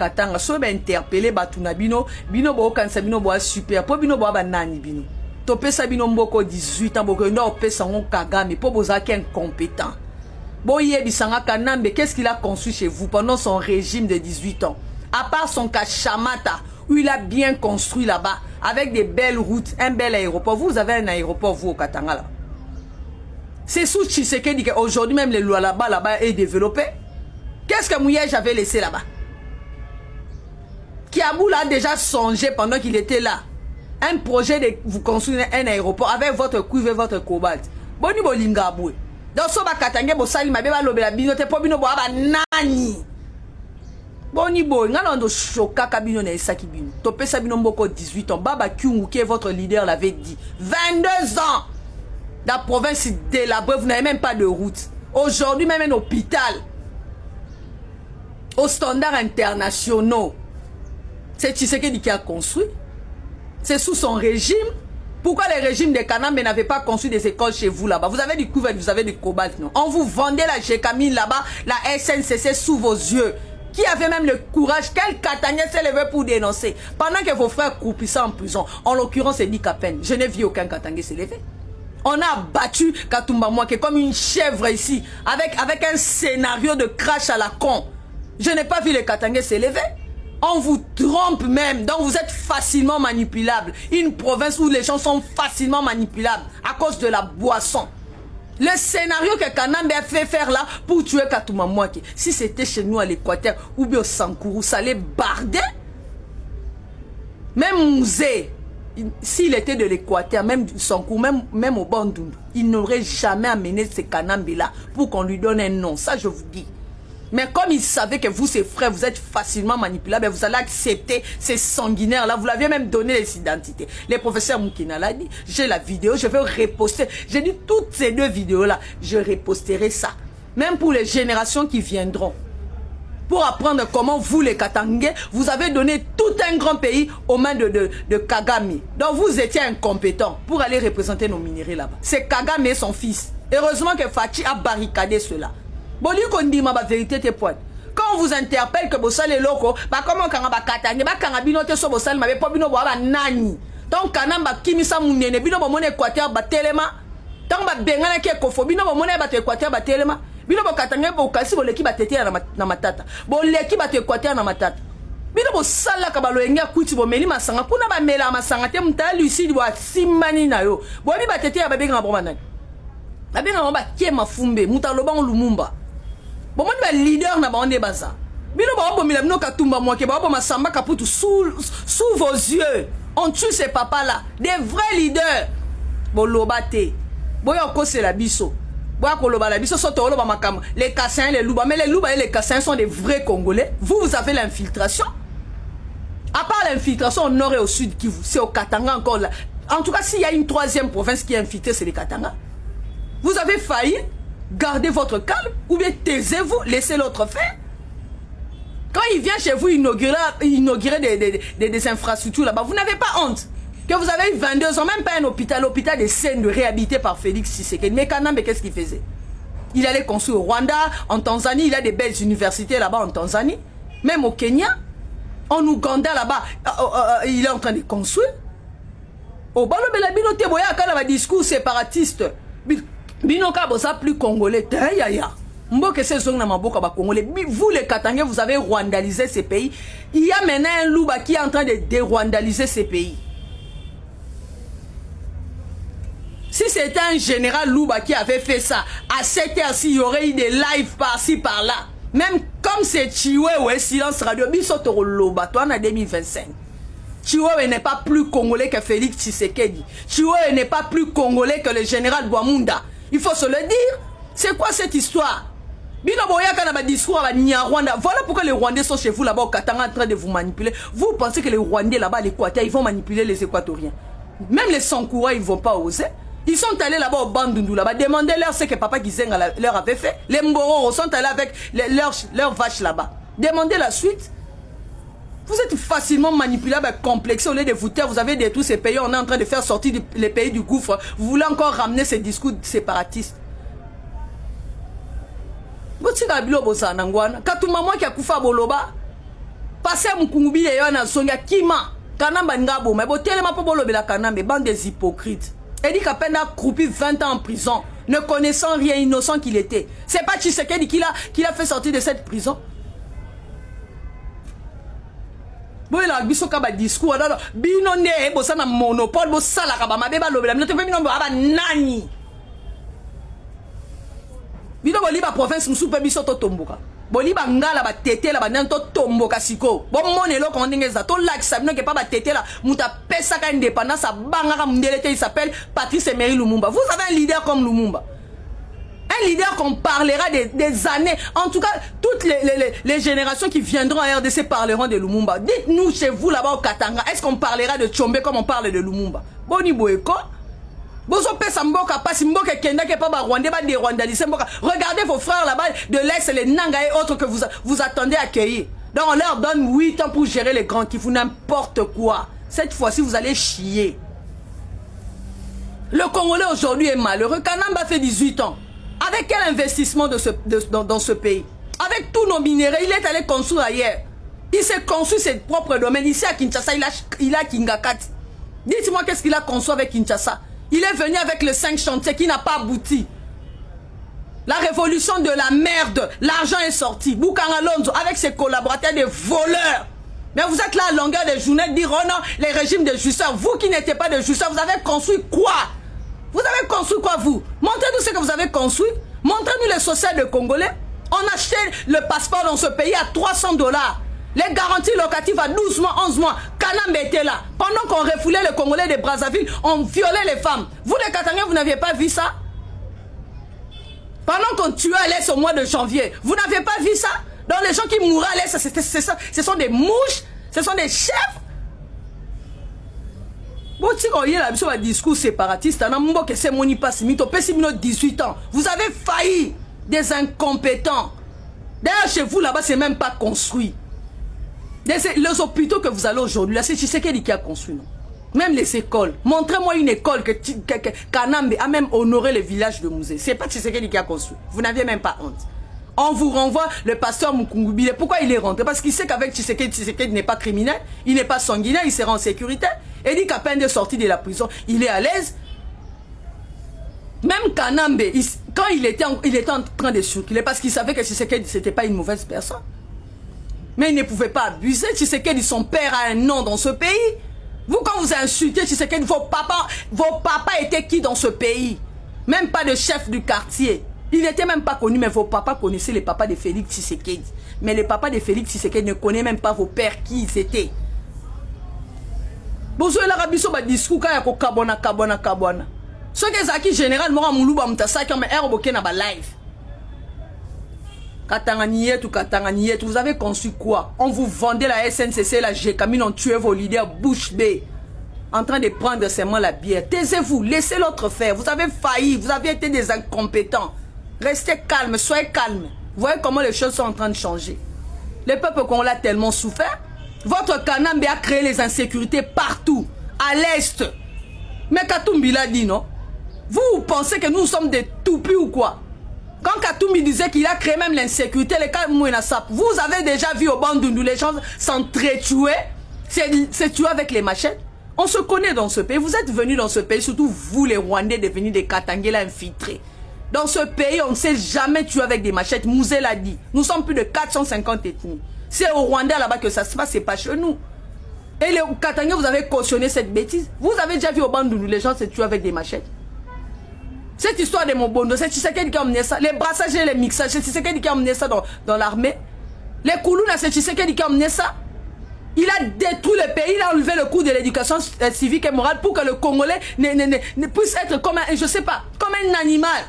Katanga so ba interpeller batuna bino bo kanisa bino bo super po bino bo ba nani bino to pesa bino mboko 18 ans boko ndo pesa on Kagame po bozaki incompétent boye bisanga Kanambe qu'est-ce qu'il a construit chez vous pendant son régime de 18 ans à part son Kachamata où il a bien construit là-bas avec des belles routes un bel aéroport vous avez un aéroport vous au Katanga là c'est sous Tshisekedi que aujourd'hui même les lois là-bas est développé qu'est-ce que Mouyej avait laissé là-bas Kiaboul a déjà songé pendant qu'il était là. Un projet de vous construire un aéroport avec votre cuivre et votre cobalt. Boni bolinga boué. Donc so ba katange bo sali mabe ba lobela bino te po bino bo aba nani. Boni boy ngalo ndo choka kabino na esaki bino. To pesa bino mboko 18 ans. Baba Kyungu qui est votre leader l'avait dit. 22 ans. La province délabrée, vous n'avez même pas de route. Aujourd'hui même un hôpital. Aux standards internationaux. C'est Tshisekedi qui a construit. C'est sous son régime. Pourquoi le régime de Kanambe n'avait pas construit des écoles chez vous là-bas? Vous avez du couvert, vous avez du cobalt, non? On vous vendait la Gécamine là-bas, la SNCC sous vos yeux. Qui avait même le courage? Quel Katangais s'est levé pour dénoncer? Pendant que vos frères croupissaient en prison. En l'occurrence, c'est Nick Apen. Je n'ai vu aucun Katangais se lever. On a battu Katumba Mouake comme une chèvre ici. Avec un scénario de crash à la con. Je n'ai pas vu les Katangais se lever. On vous trompe même, donc vous êtes facilement manipulable. Une province où les gens sont facilement manipulables à cause de la boisson. Le scénario que Kanambe a fait faire là pour tuer Katouma Mouake, si c'était chez nous à l'Équateur ou bien au Sankourou, ça allait barder. Même Mouzé, s'il était de l'Équateur, même du Sankourou, même au Bandundu, il n'aurait jamais amené ce Kanambe là pour qu'on lui donne un nom. Ça, je vous dis. Mais comme il savait que vous, ses frères, vous êtes facilement manipulables, vous allez accepter ces sanguinaires-là. Vous l'aviez même donné les identités. Les professeurs Moukina l'a dit. J'ai la vidéo, je vais reposter. J'ai dit toutes ces deux vidéos-là, je reposterai ça. Même pour les générations qui viendront. Pour apprendre comment vous, les Katangais, vous avez donné tout un grand pays aux mains de Kagame. Donc vous étiez incompétents pour aller représenter nos minéraux là-bas. C'est Kagame et son fils. Heureusement que Fachi a barricadé cela. Boli kondi ma vérité te pointe. Quand on vous interpelle que bossale loko, bah comment kanga ba katange, ba kanga bino te so bossale ma be po bino bo ba nani. Donc kanamba kimisa munene bino bo mone Équateur ba telema. Donc ba bengana ke kofo bino bo mone ba te Équateur ba telema. Bino bo katange bo kasi bo leki ba tete na matata. Bo leki ba te Équateur na matata. Bino bo sala ka ba loenga kuti bo meli masanga kuna ba mela masanga te mta lucide bo simani na yo. Bo ni ba tete ya ba benga bo manani. Ba benga ba ke mafumbe mutaloba Lumumba. Bon, moi, je suis leader na bande baza. Bino ba obo mila bino Katumba Mouake ba obo masamba kaputu sous vos yeux. On tue ces papas là, des vrais leaders. Bon lobate. Boyo ko c'est la biso. Boyo ko loba la biso soto loba makam. Les Kassins, les Louba, mais les Louba et les Kassins sont des vrais Congolais. Vous avez l'infiltration. À part l'infiltration au nord et au sud Kivu, c'est au Katanga encore là. En tout cas, s'il y a une troisième province qui est infiltrée, c'est les Katanga. Vous avez failli. Gardez votre calme ou bien taisez-vous, laissez l'autre faire. Quand il vient chez vous inaugurer des infrastructures là-bas, vous n'avez pas honte. Que vous avez eu 22 ans, même pas un hôpital, l'hôpital des scènes réhabilité par Félix Tshisekedi. Mais Kanambe, qu'est-ce qu'il faisait? Il allait construire au Rwanda, en Tanzanie, il a des belles universités là-bas en Tanzanie. Même au Kenya, en Ouganda là-bas, il est en train de construire. Au Balo Belabino Teboya, quand il a un discours séparatiste, Binoka bosa plus congolais. Mboke se zong na maboka ba congolais. Vous les Katangais, vous avez rwandalisé ces pays. Il y a maintenant un louba qui est en train de dérwandaliser ces pays. Si c'était un général louba qui avait fait ça, à cette heure-ci, il y aurait eu des lives par-ci, par-là. Même comme c'est Chiwewe, silence radio, bisotoro loba, toi en 2025. Chiwewe n'est pas plus congolais que Félix Tshisekedi. Chiwewe n'est pas plus congolais que le général Bouamunda. Il faut se le dire. C'est quoi cette histoire? Bino boya kana ba discours à Rwanda. Voilà pourquoi les Rwandais sont chez vous là-bas au Katanga en train de vous manipuler. Vous pensez que les Rwandais là-bas à l'Équateur, ils vont manipuler les Équatoriens. Même les Sankoura, ils vont pas oser. Ils sont allés là-bas au Bandundu là-bas. Demandez-leur ce que Papa Gizenga leur avait fait. Les Mboro sont allés avec leurs vaches là-bas. Demandez la suite. Vous êtes facilement manipulable, complexé. Au lieu de vous taire, vous avez détruit ces pays. On est en train de faire sortir les pays du gouffre. Vous voulez encore ramener ces discours séparatistes. Katumba Mouake a kufa boloba. Passé Mukungubi et Yana Songa Kima. Kanamba Ngabo. Mais bon, tellement pour le la Kanambe, bande des hypocrites. Et dit qu'à peine a croupi 20 ans en prison, ne connaissant rien, innocent qu'il était. C'est pas Tshisekedi qui l'a fait sortir de cette prison. Bon, il a dit que discours, binonde, bossa na monopole, bossa la kaba, ma beba lobela, mais tu fais binombo aba nani. Bino boliba province musupe biso to tomboka. Boliba ngala ba tete la ba nan to tomboka siko. Bon monelo ko ndengeza to like sabino ke pa ba tete la muta pesa ka indépendance banga ka mundele te, il s'appelle Patrice Emery Lumumba. Vous avez un leader comme Lumumba. Un leader qu'on parlera des années. En tout cas, toutes les générations qui viendront à RDC parleront de Lumumba. Dites-nous chez vous là-bas au Katanga, est-ce qu'on parlera de Tchombe comme on parle de Lumumba? Boni Boeko. Bozo pesa mboka pasi mboka kenda ke pa ba Rwandais ba des Rwandais mboka. Regardez vos frères là-bas de l'Est, les Nanga et autres que vous attendez accueillir. Donc on leur donne 8 ans pour gérer les grands qui font n'importe quoi. Cette fois-ci, vous allez chier. Le Congolais aujourd'hui est malheureux. Kanamba fait 18 ans. Avec quel investissement dans ce pays? Avec tous nos minéraux, il est allé construire ailleurs. Il s'est construit ses propres domaines. Ici à Kinshasa, il a Kingakat. Dites-moi qu'est-ce qu'il a construit avec Kinshasa. Il est venu avec le 5 chantiers qui n'a pas abouti. La révolution de la merde. L'argent est sorti. Boukanga Lonzo avec ses collaborateurs des voleurs. Mais vous êtes là à longueur de journée de dire oh non, les régimes de justeurs. Vous qui n'étiez pas de justeurs, vous avez construit quoi? Vous avez construit quoi, vous? Montrez-nous ce que vous avez construit. Montrez-nous les social de Congolais. On achetait le passeport dans ce pays à 300 $. Les garanties locatives à 12 mois, 11 mois. Kanambe était là. Pendant qu'on refoulait les Congolais de Brazzaville, on violait les femmes. Vous, les Katangais, vous n'aviez pas vu ça? Pendant qu'on tuait à l'Est au mois de janvier, vous n'avez pas vu ça? Donc les gens qui mouraient à l'Est, ce sont des mouches, ce sont des chefs. Bon, si on y a un discours séparatiste, c'est mon 18 ans. Vous avez failli des incompétents. D'ailleurs, chez vous, là-bas, c'est même pas construit. Les hôpitaux que vous allez aujourd'hui, là, c'est Tshisekedi qui a construit, non? Même les écoles. Montrez-moi une école que Kanambe a même honoré le village de Musée. C'est pas Tshisekedi qui a construit. Vous n'aviez même pas honte. On vous renvoie le pasteur Mukungubile. Pourquoi il est rentré? Parce qu'il sait qu'avec Tshisekedi n'est pas criminel, il n'est pas sanguinaire, il sera en sécurité. Et dit qu'à peine de sortir de la prison, il est à l'aise. Même Kanambe, quand il était en train de circuler, parce qu'il savait que Tshisekedi c'était pas une mauvaise personne. Mais il ne pouvait pas abuser. Tshisekedi, son père a un nom dans ce pays. Vous, quand vous insultez Tshisekedi, vos papas étaient qui dans ce pays? Même pas de chef du quartier. Il n'était même pas connu, mais vos papas connaissaient les papas de Félix Tshisekedi. Mais les papas de Félix Tshisekedi ne connaissaient même pas vos pères qui ils étaient. Bonjour, la rabiso ba discours kaya ko kabona. Ce que zaki général mora muluba mutasa comme air na ba live. Katanganiet, vous avez conçu quoi? On vous vendait la SNCC, la GKMIN, on tuait vos leaders bouche bée. En train de prendre seulement la bière. Taisez-vous, laissez l'autre faire. Vous avez failli, vous avez été des incompétents. Restez calme, soyez calme. Vous voyez comment les choses sont en train de changer. Le peuple qu'on l'a tellement souffert. Votre Kanambe a créé les insécurités partout, à l'Est. Mais Katumbi l'a dit, non? Vous pensez que nous sommes des toupis ou quoi? Quand Katumbi disait qu'il a créé même l'insécurité, les cas Mouenasap, vous avez déjà vu au Bandundu, les gens s'entretuaient, c'est tuer avec les machettes. On se connaît dans ce pays. Vous êtes venus dans ce pays, surtout vous les Rwandais devenus des Katangais infiltrés. Dans ce pays, on ne sait jamais tuer avec des machettes. Mouzé l'a dit. Nous sommes plus de 450 ethnies. C'est au Rwanda là-bas que ça se passe, c'est pas chez nous. Et les Katangais, vous avez cautionné cette bêtise. Vous avez déjà vu au Bandundu, les gens se tuent avec des machettes. Cette histoire de Mobondo, c'est Tshisekedi qui a emmené ça. Les brassages et les mixages, c'est Tshisekedi qui a emmené ça dans l'armée. Les Koulouna, c'est Tshisekedi qui a emmené ça. Il a détruit le pays, il a enlevé le coût de l'éducation civique et morale pour que le Congolais ne puisse être comme un, je sais pas, comme un animal.